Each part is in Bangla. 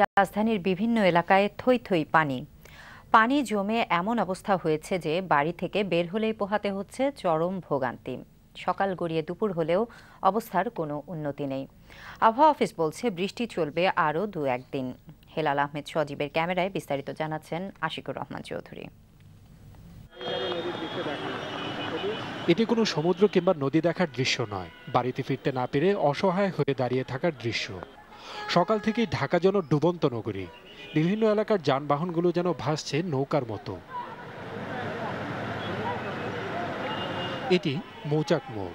রাজধানীর বিভিন্ন এলাকায় থই থই পানি পানি জমে এমন অবস্থা হয়েছে যে বাড়ি থেকে বের হলেই পোহাতে হচ্ছে চরম ভোগান্তি। সকাল গড়িয়ে দুপুর হলেও অবস্থার কোনো উন্নতি নেই। আবহাওয়া অফিস বলছে বৃষ্টি চলবে আরও ২-১ দিন। হেলাল আহমেদ সজীবের ক্যামেরায় বিস্তারিত জানাচ্ছেন আশিকুর রহমান চৌধুরী। এটি কোনো সমুদ্র কিংবা নদী দেখার দৃশ্য নয়, বাড়িতে ফিরতে না পেরে অসহায় হয়ে দাঁড়িয়ে থাকার দৃশ্য। সকাল থেকেই ঢাকা যেন ডুবন্ত নগরী, বিভিন্ন এলাকার যানবাহনগুলো যেন ভাসছে নৌকার মতো। এটি মৌচাক মোড়।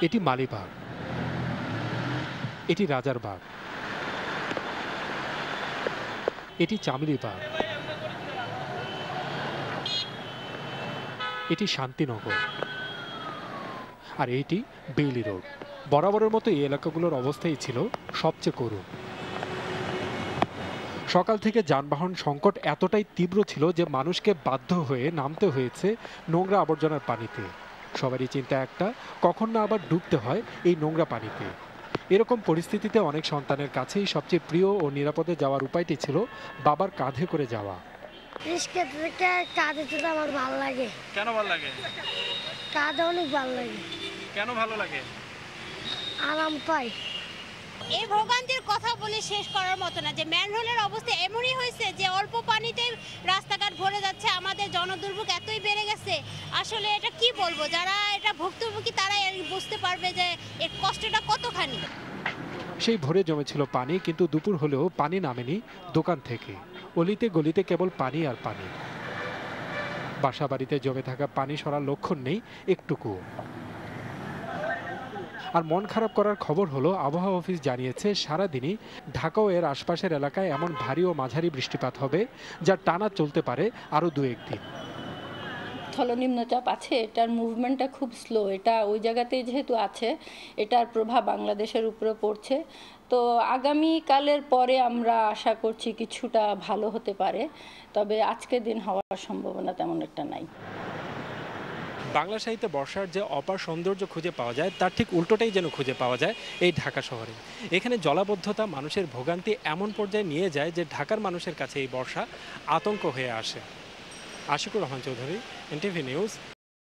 এটি মালিবাগ, এটি রাজারবাগ, এটি চামলিবাগ, এটি শান্তিনগর, আর এটি বেইলি রোড। বরাবরের মতো এই এলাকাগুলোর অবস্থাই ছিল সবচেয়ে করুণ। সকাল থেকে যানবাহন সংকট এতটাই তীব্র ছিল যে মানুষকে বাধ্য হয়ে নামতে হয়েছে নোংরা আবর্জনার পানিতে। সবারই চিন্তা একটা, কখন না আবার ডুবতে হয় এই নোংরা পানিতে। এরকম পরিস্থিতিতে অনেক সন্তানের কাছেই সবচেয়ে প্রিয় ও নিরাপদে যাওয়ার উপায়টি ছিল বাবার কাঁধে করে যাওয়া। কাঁধে যেতে আমার ভালো লাগে। কেন ভালো লাগে? কাঁধে অনেক ভালো লাগে। কেন ভালো লাগে? আরাম পাই। এই ভোগান্তির কথা বলে শেষ করার মতো না, যে ম্যানহোলের অবস্থা এমনই হয়েছে যে অল্প পানিতেই রাস্তাঘাট ভরে যাচ্ছে। আমাদের জনদুর্ভোগ এতই বেড়ে গেছে, আসলে এটা কি বলবো, যারা এটা ভুক্তভোগী তারা বুঝতে পারবে যে এর কষ্টটা কতখানি। সেই ভোরে জমেছিল পানি, কিন্তু দুপুর হলেও পানি নামেনি দোকান থেকে। অলিতে গলিতে কেবল পানি আর পানি। বাসা বাড়িতে জমে থাকা পানি সরার লক্ষণ নেই একটুকু। আর মন খারাপ করার খবর হলো, আবহাওয়া অফিস জানিয়েছে সারাদিনই ঢাকা ও এর আশপাশের এলাকায় এমন ভারী ও মাঝারি বৃষ্টিপাত হবে যা টানা চলতে পারে আরও ২-১ দিন। স্থলনিম্নচাপ আছে, এটার মুভমেন্টটা খুব স্লো। এটা ওই জায়গাতেই যেহেতু আছে, এটার প্রভাব বাংলাদেশের উপরে পড়ছে। তো আগামীকালের পরে আমরা আশা করছি কিছুটা ভালো হতে পারে, তবে আজকের দিন হওয়ার সম্ভাবনা তেমন একটা নাই। বাংলা সাহিত্যে বর্ষার যে অপার সৌন্দর্য খুঁজে পাওয়া যায় তার ঠিক উল্টোটাই যেন খুঁজে পাওয়া যায় এই ঢাকা শহরে। এখানে জলাবদ্ধতা মানুষের ভোগান্তি এমন পর্যায়ে নিয়ে যায় যে ঢাকার মানুষের কাছে এই বর্ষা আতঙ্ক হয়ে আসে। Ashikur Rahman Chowdhury, NTV news,